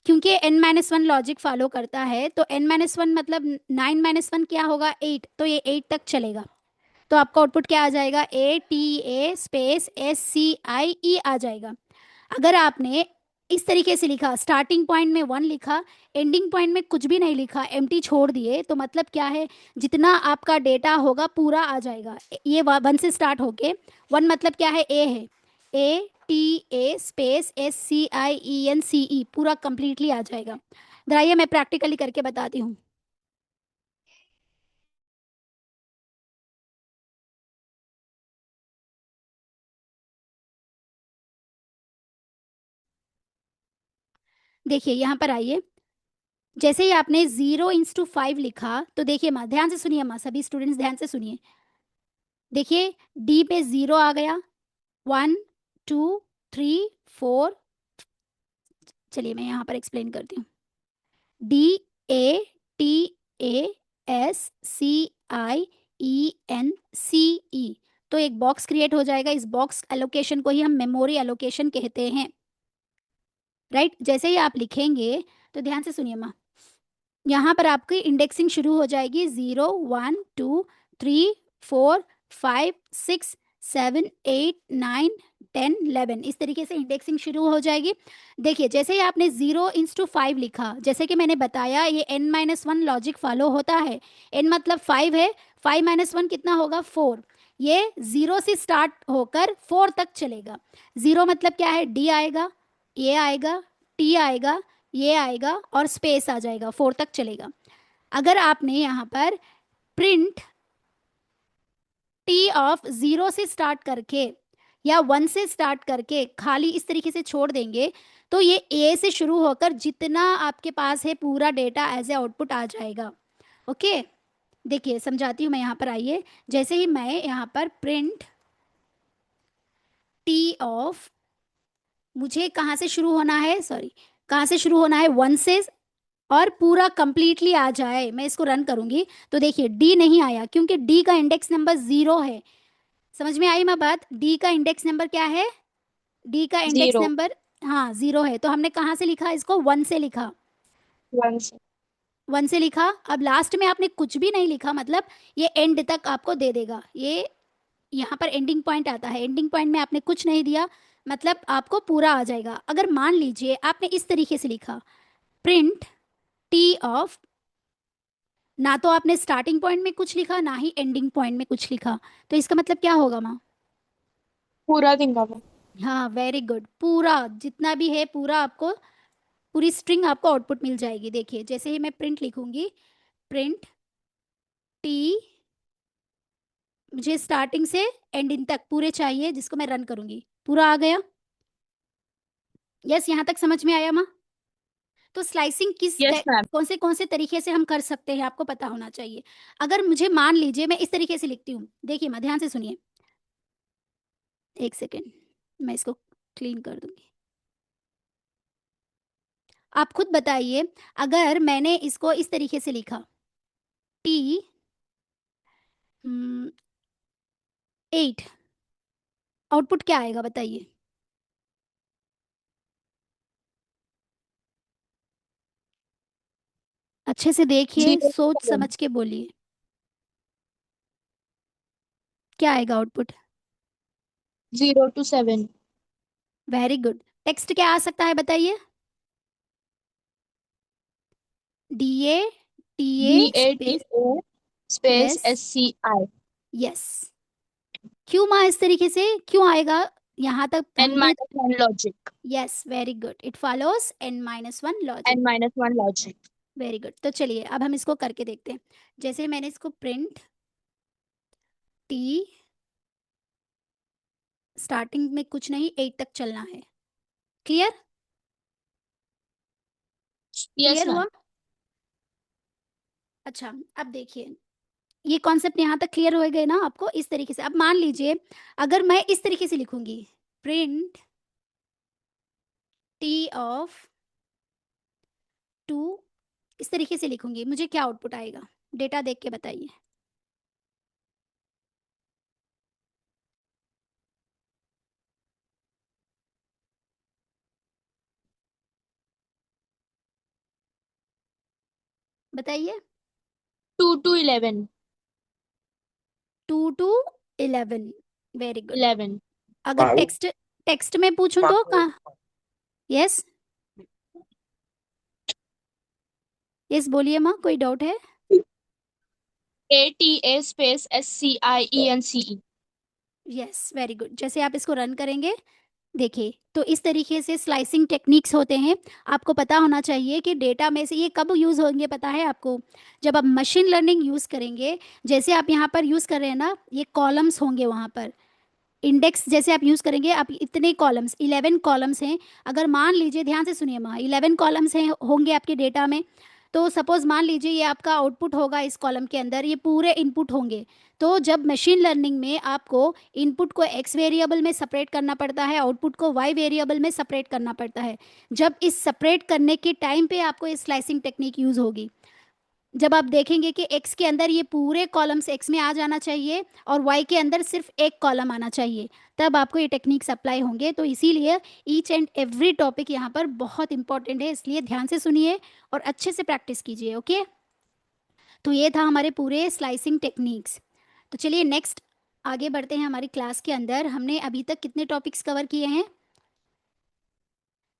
क्योंकि n-1 लॉजिक फॉलो करता है, तो n-1 मतलब 9-1 क्या होगा, 8, तो ये 8 तक चलेगा। तो आपका आउटपुट क्या आ जाएगा, ATA स्पेस SCIE आ जाएगा। अगर आपने इस तरीके से लिखा, स्टार्टिंग पॉइंट में 1 लिखा, एंडिंग पॉइंट में कुछ भी नहीं लिखा, एम्प्टी छोड़ दिए, तो मतलब क्या है, जितना आपका डेटा होगा पूरा आ जाएगा। ये 1 से स्टार्ट होके 1 मतलब क्या है, ए है, A T A space SCIENCE पूरा कंप्लीटली आ जाएगा। दराइए मैं प्रैक्टिकली करके बताती हूँ। देखिए यहाँ पर आइए, जैसे ही आपने 0:5 लिखा, तो देखिए माँ, ध्यान से सुनिए माँ, सभी स्टूडेंट्स ध्यान से सुनिए। देखिए डी पे 0 आ गया, 1 2 3 4, चलिए मैं यहाँ पर एक्सप्लेन करती हूँ। DATASCIENCE, तो एक बॉक्स क्रिएट हो जाएगा। इस बॉक्स एलोकेशन को ही हम मेमोरी एलोकेशन कहते हैं, राइट। जैसे ही आप लिखेंगे, तो ध्यान से सुनिए माँ, यहाँ पर आपकी इंडेक्सिंग शुरू हो जाएगी, 0 1 2 3 4 5 6 7 8 9 10 11, इस तरीके से इंडेक्सिंग शुरू हो जाएगी। देखिए जैसे ही आपने 0:5 लिखा, जैसे कि मैंने बताया, ये n-1 लॉजिक फॉलो होता है। n मतलब 5 है, 5 - 1 कितना होगा, 4। ये 0 से स्टार्ट होकर 4 तक चलेगा। 0 मतलब क्या है, D आएगा, A आएगा, T आएगा, ये आएगा और स्पेस आ जाएगा, 4 तक चलेगा। अगर आपने यहाँ पर प्रिंट टी ऑफ 0 से स्टार्ट करके या 1 से स्टार्ट करके खाली इस तरीके से छोड़ देंगे, तो ये ए से शुरू होकर जितना आपके पास है पूरा डेटा एज ए आउटपुट आ जाएगा। ओके, देखिए समझाती हूँ मैं, यहाँ पर आइए। जैसे ही मैं यहाँ पर प्रिंट टी ऑफ, मुझे कहाँ से शुरू होना है, सॉरी, कहाँ से शुरू होना है, 1 से, और पूरा कंप्लीटली आ जाए, मैं इसको रन करूंगी। तो देखिए डी नहीं आया, क्योंकि डी का इंडेक्स नंबर 0 है। समझ में आई मैं बात, डी का इंडेक्स नंबर क्या है, डी का इंडेक्स 0 नंबर, हाँ 0 है। तो हमने कहाँ से लिखा इसको, 1 से लिखा, 1 से। 1 से लिखा। अब लास्ट में आपने कुछ भी नहीं लिखा, मतलब ये एंड तक आपको दे देगा। ये यहाँ पर एंडिंग पॉइंट आता है, एंडिंग पॉइंट में आपने कुछ नहीं दिया, मतलब आपको पूरा आ जाएगा। अगर मान लीजिए आपने इस तरीके से लिखा, प्रिंट टी ऑफ, ना तो आपने स्टार्टिंग पॉइंट में कुछ लिखा, ना ही एंडिंग पॉइंट में कुछ लिखा, तो इसका मतलब क्या होगा माँ, पूरा दिन का। हाँ वेरी गुड, पूरा जितना भी है पूरा आपको, पूरी स्ट्रिंग आपको आउटपुट मिल जाएगी। देखिए जैसे ही मैं प्रिंट लिखूंगी, प्रिंट टी, मुझे स्टार्टिंग से एंडिंग तक पूरे चाहिए, जिसको मैं रन करूंगी, पूरा आ गया। यस, यहाँ तक समझ में आया माँ। तो स्लाइसिंग यस मैम। कौन से तरीके से हम कर सकते हैं, आपको पता होना चाहिए। अगर मुझे मान लीजिए मैं इस तरीके से लिखती हूँ, देखिए माँ ध्यान से सुनिए, एक सेकेंड, मैं इसको क्लीन कर दूंगी। आप खुद बताइए, अगर मैंने इसको इस तरीके से लिखा, टी 8, आउटपुट क्या आएगा बताइए, अच्छे से देखिए, 0 सोच to 7। समझ के बोलिए, क्या आएगा output. 0 to 7। Very good. Text क्या आ सकता है बताइए, DATA space DATO space S, SCI। Yes. क्यों माँ इस तरीके से क्यों आएगा, यहाँ तक हमने, N-1 logic. Yes very good, it follows N-1 logic, N-1 logic. Very good. तो चलिए अब हम इसको करके देखते हैं। जैसे मैंने इसको प्रिंट टी, स्टार्टिंग में कुछ नहीं, 8 तक चलना है, क्लियर, यस क्लियर हुआ। मैम। अच्छा अब देखिए, ये कॉन्सेप्ट यहाँ तक क्लियर हो गए ना आपको, इस तरीके से। अब मान लीजिए अगर मैं इस तरीके से लिखूंगी, प्रिंट टी ऑफ 2, इस तरीके से लिखूंगी, मुझे क्या आउटपुट आएगा, डेटा देख के बताइए। बताइए। 2 to 11। 2 to 11, very good. 11। अगर टेक्स्ट टेक्स्ट में पूछूं तो कहाँ, यस यस बोलिए माँ, कोई डाउट है? ATA space SCIENCE। Yes, very good. जैसे आप इसको रन करेंगे, देखिए, तो इस तरीके से स्लाइसिंग टेक्निक्स होते हैं। आपको पता होना चाहिए कि डेटा में से ये कब यूज़ होंगे, पता है आपको? जब आप मशीन लर्निंग यूज़ करेंगे। जैसे आप यहाँ पर यूज़ कर रहे हैं ना, ये कॉलम्स होंगे वहाँ पर। इंडेक्स जैसे आप यूज़ करेंगे, आप इतने कॉलम्स, 11 कॉलम्स हैं। अगर मान लीजिए, ध्यान से सुनिए माँ, 11 कॉलम्स हैं होंगे आपके डेटा में। तो सपोज मान लीजिए ये आपका आउटपुट होगा, इस कॉलम के अंदर ये पूरे इनपुट होंगे। तो जब मशीन लर्निंग में आपको इनपुट को एक्स वेरिएबल में सेपरेट करना पड़ता है, आउटपुट को वाई वेरिएबल में सेपरेट करना पड़ता है। जब इस सेपरेट करने के टाइम पे आपको ये स्लाइसिंग टेक्निक यूज़ होगी। जब आप देखेंगे कि x के अंदर ये पूरे कॉलम्स x में आ जाना चाहिए और y के अंदर सिर्फ एक कॉलम आना चाहिए, तब आपको ये टेक्निक्स अप्लाई होंगे। तो इसीलिए ईच एंड एवरी टॉपिक यहाँ पर बहुत इंपॉर्टेंट है, इसलिए ध्यान से सुनिए और अच्छे से प्रैक्टिस कीजिए। ओके, तो ये था हमारे पूरे स्लाइसिंग टेक्निक्स। तो चलिए नेक्स्ट आगे बढ़ते हैं हमारी क्लास के अंदर। हमने अभी तक कितने टॉपिक्स कवर किए हैं?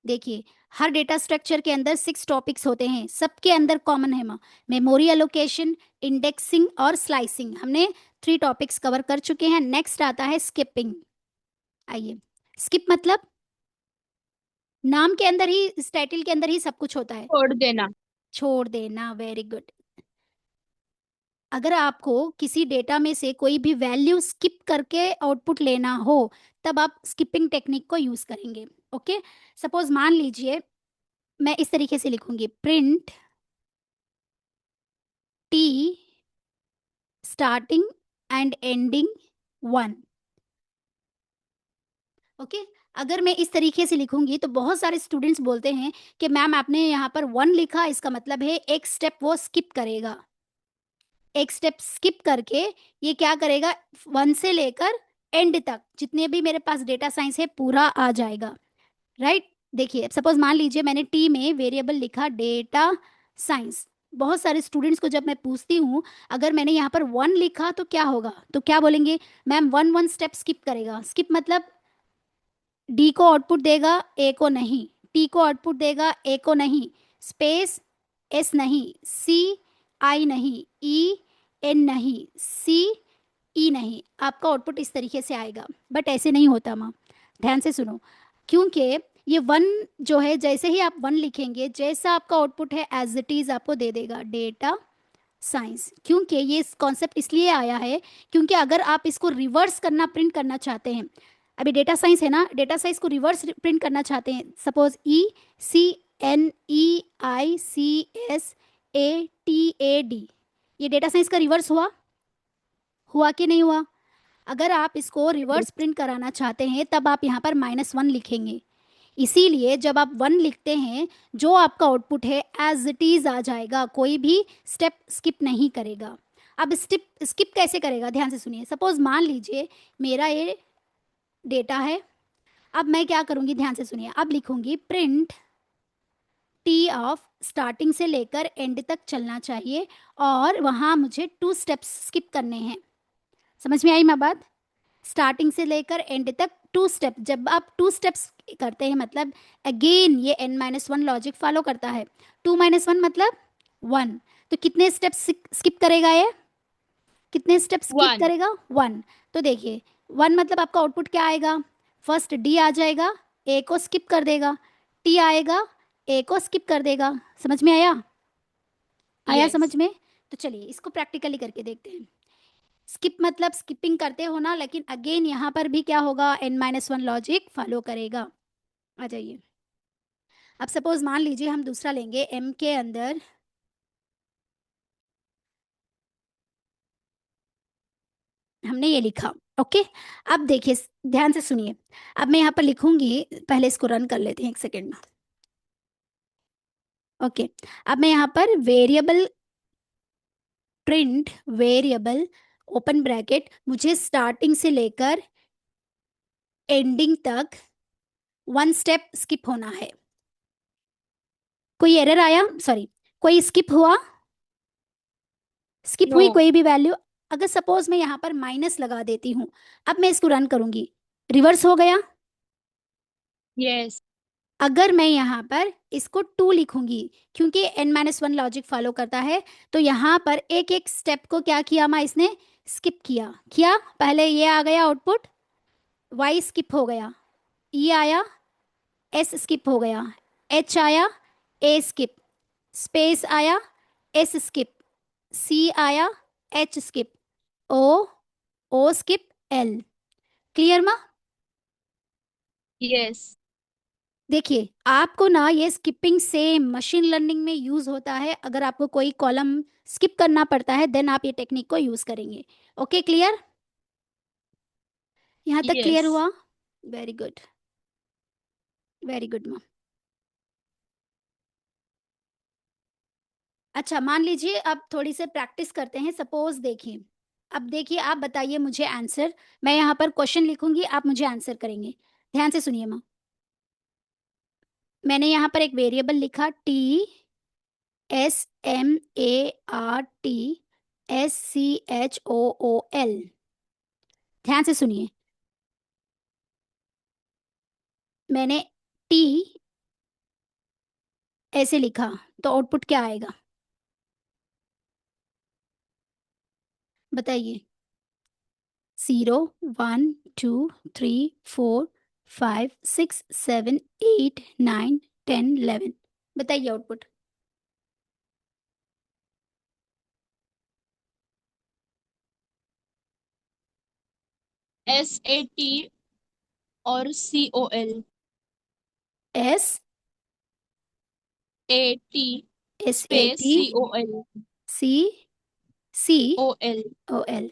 देखिए, हर डेटा स्ट्रक्चर के अंदर 6 टॉपिक्स होते हैं, सबके अंदर कॉमन है माँ, मेमोरी एलोकेशन, इंडेक्सिंग और स्लाइसिंग। हमने 3 टॉपिक्स कवर कर चुके हैं। नेक्स्ट आता है स्किपिंग। आइए, स्किप मतलब नाम के अंदर ही, इस टाइटल के अंदर ही सब कुछ होता है, छोड़ देना। छोड़ देना। Very good. अगर आपको किसी डेटा में से कोई भी वैल्यू स्किप करके आउटपुट लेना हो, तब आप स्किपिंग टेक्निक को यूज करेंगे। ओके, सपोज मान लीजिए मैं इस तरीके से लिखूंगी, print T starting and ending 1। Okay, अगर मैं इस तरीके से लिखूंगी तो बहुत सारे स्टूडेंट्स बोलते हैं कि मैम आपने यहाँ पर 1 लिखा, इसका मतलब है एक स्टेप वो स्किप करेगा। एक स्टेप स्किप करके ये क्या करेगा, 1 से लेकर एंड तक जितने भी मेरे पास डेटा साइंस है पूरा आ जाएगा। राइट, देखिए सपोज मान लीजिए मैंने टी में वेरिएबल लिखा डेटा साइंस। बहुत सारे स्टूडेंट्स को जब मैं पूछती हूँ, अगर मैंने यहाँ पर 1 लिखा तो क्या होगा, तो क्या बोलेंगे, मैम 1 स्टेप स्किप करेगा। स्किप मतलब डी को आउटपुट देगा, ए को नहीं, टी को आउटपुट देगा, ए को नहीं, स्पेस एस नहीं, सी आई नहीं, ई एन नहीं, सी ई नहीं, आपका आउटपुट इस तरीके से आएगा। बट ऐसे नहीं होता माँ, ध्यान से सुनो, क्योंकि ये 1 जो है, जैसे ही आप 1 लिखेंगे, जैसा आपका आउटपुट है एज इट इज़ आपको दे देगा डेटा साइंस। क्योंकि ये कॉन्सेप्ट इसलिए आया है क्योंकि अगर आप इसको रिवर्स करना, प्रिंट करना चाहते हैं, अभी डेटा साइंस है ना, डेटा साइंस को रिवर्स प्रिंट करना चाहते हैं, सपोज ECNEICSATAD, ये डेटा साइंस का रिवर्स हुआ, हुआ कि नहीं हुआ? अगर आप इसको रिवर्स प्रिंट कराना चाहते हैं तब आप यहाँ पर -1 लिखेंगे। इसीलिए जब आप 1 लिखते हैं, जो आपका आउटपुट है एज इट इज आ जाएगा, कोई भी स्टेप स्किप नहीं करेगा। अब स्टेप स्किप कैसे करेगा, ध्यान से सुनिए। सपोज मान लीजिए मेरा ये डेटा है, अब मैं क्या करूँगी, ध्यान से सुनिए। अब लिखूंगी प्रिंट टी ऑफ स्टार्टिंग से लेकर एंड तक चलना चाहिए और वहाँ मुझे 2 स्टेप्स स्किप करने हैं। समझ में आई मैं बात? स्टार्टिंग से लेकर एंड तक 2 स्टेप। जब आप 2 स्टेप्स करते हैं मतलब अगेन ये n-1 लॉजिक फॉलो करता है। 2-1 मतलब 1, तो कितने स्टेप्स स्किप करेगा ये, कितने स्टेप्स स्किप 1। करेगा, 1। तो देखिए 1 मतलब आपका आउटपुट क्या आएगा, फर्स्ट डी आ जाएगा, ए को स्किप कर देगा, टी आएगा, ए को स्किप कर देगा। समझ में आया? आया Yes. समझ में? तो चलिए इसको प्रैक्टिकली करके देखते हैं। स्किप मतलब स्किपिंग करते हो ना, लेकिन अगेन यहाँ पर भी क्या होगा, n-1 लॉजिक फॉलो करेगा। आ जाइए, अब सपोज मान लीजिए हम दूसरा लेंगे, m के अंदर हमने ये लिखा। ओके, अब देखिए ध्यान से सुनिए, अब मैं यहाँ पर लिखूंगी, पहले इसको रन कर लेते हैं 1 सेकेंड में। ओके, अब मैं यहाँ पर variable print variable open bracket, मुझे स्टार्टिंग से लेकर एंडिंग तक 1 स्टेप स्किप होना है। कोई एरर आया, सॉरी कोई स्किप हुआ, स्किप हुई No. कोई भी वैल्यू? अगर सपोज मैं यहाँ पर माइनस लगा देती हूँ, अब मैं इसको रन करूंगी, रिवर्स हो गया, Yes. अगर मैं यहाँ पर इसको 2 लिखूंगी, क्योंकि n-1 लॉजिक फॉलो करता है, तो यहाँ पर एक एक स्टेप को क्या किया माँ, इसने स्किप किया। पहले ये आ गया आउटपुट, y स्किप हो गया, e आया, s स्किप हो गया, h आया, a स्किप, स्पेस आया, s स्किप, c आया, h skip, o skip, l। Clear माँ? Yes. देखिए आपको ना ये स्किपिंग सेम मशीन लर्निंग में यूज होता है। अगर आपको कोई कॉलम स्किप करना पड़ता है देन आप ये टेक्निक को यूज करेंगे। Okay clear? यहाँ तक क्लियर Yes. हुआ? Very good, very good ma'am. अच्छा मान लीजिए अब थोड़ी से प्रैक्टिस करते हैं। सपोज देखिए, अब देखिए आप बताइए मुझे आंसर। मैं यहाँ पर क्वेश्चन लिखूंगी, आप मुझे आंसर करेंगे। ध्यान से सुनिए माँ। मैंने यहाँ पर एक वेरिएबल लिखा TSMARTSCHOOL। ध्यान से सुनिए, मैंने टी ऐसे लिखा तो आउटपुट क्या आएगा बताइए? 0 1 2 3 4 5 6 7 8 9 10 11। बताइए आउटपुट। SAT और COL. S AT S A space T COL. C C OL. O L.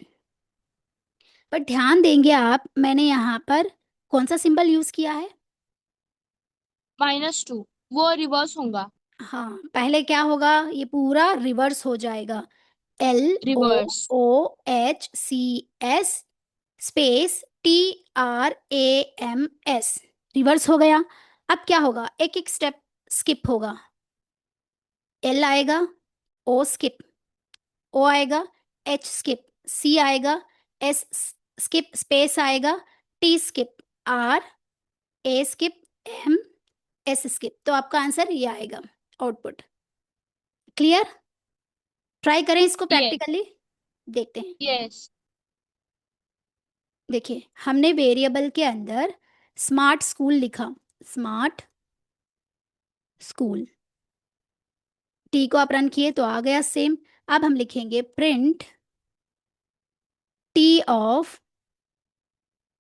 पर ध्यान देंगे आप, मैंने यहाँ पर कौन सा सिंबल यूज किया है? -2. वो रिवर्स होगा. हाँ, पहले क्या होगा, ये पूरा रिवर्स हो जाएगा। Reverse. LOHCS space TRAMS, reverse हो गया। अब क्या होगा, एक एक स्टेप स्किप होगा। L आएगा, O स्किप, O आएगा, H स्किप, C आएगा, S स्किप, स्पेस आएगा, T skip, R, A skip, M, S skip. तो आपका आंसर ये आएगा आउटपुट। क्लियर? ट्राई करें इसको Yes. प्रैक्टिकली, देखते हैं। Yes. देखिए हमने वेरिएबल के अंदर स्मार्ट स्कूल लिखा, स्मार्ट स्कूल। टी को आप रन किए तो आ गया सेम। अब हम लिखेंगे प्रिंट टी ऑफ,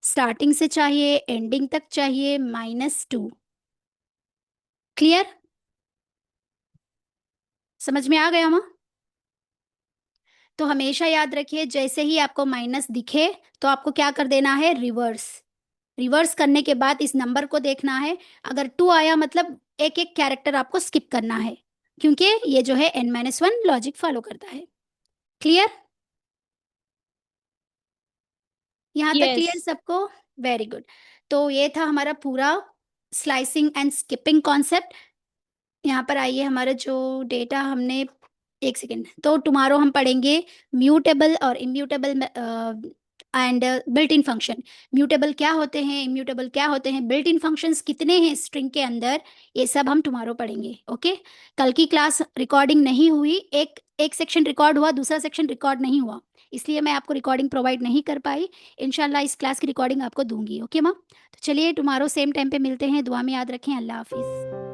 स्टार्टिंग से चाहिए एंडिंग तक चाहिए, -2। क्लियर? समझ में आ गया माँ? तो हमेशा याद रखिए, जैसे ही आपको माइनस दिखे तो आपको क्या कर देना है, रिवर्स। रिवर्स करने के बाद इस नंबर को देखना है। अगर 2 आया मतलब एक एक कैरेक्टर आपको स्किप करना है, क्योंकि ये जो है n-1 लॉजिक फॉलो करता है। क्लियर? यहाँ तक क्लियर Yes. सबको? Very good. तो ये था हमारा पूरा स्लाइसिंग एंड स्किपिंग कॉन्सेप्ट। यहाँ पर आइए, हमारा जो डेटा हमने, एक सेकेंड, तो टुमारो हम पढ़ेंगे म्यूटेबल और immutable and built in function. Mutable क्या होते हैं, इम्यूटेबल क्या होते हैं, बिल्ट इन फंक्शंस कितने हैं स्ट्रिंग के अंदर, ये सब हम टुमारो पढ़ेंगे। ओके? कल की क्लास रिकॉर्डिंग नहीं हुई, एक एक सेक्शन रिकॉर्ड हुआ, दूसरा सेक्शन रिकॉर्ड नहीं हुआ, इसलिए मैं आपको रिकॉर्डिंग प्रोवाइड नहीं कर पाई। इंशाल्लाह इस क्लास की रिकॉर्डिंग आपको दूंगी। ओके माँ? तो चलिए टुमारो सेम टाइम पे मिलते हैं। दुआ में याद रखें। अल्लाह हाफिज़।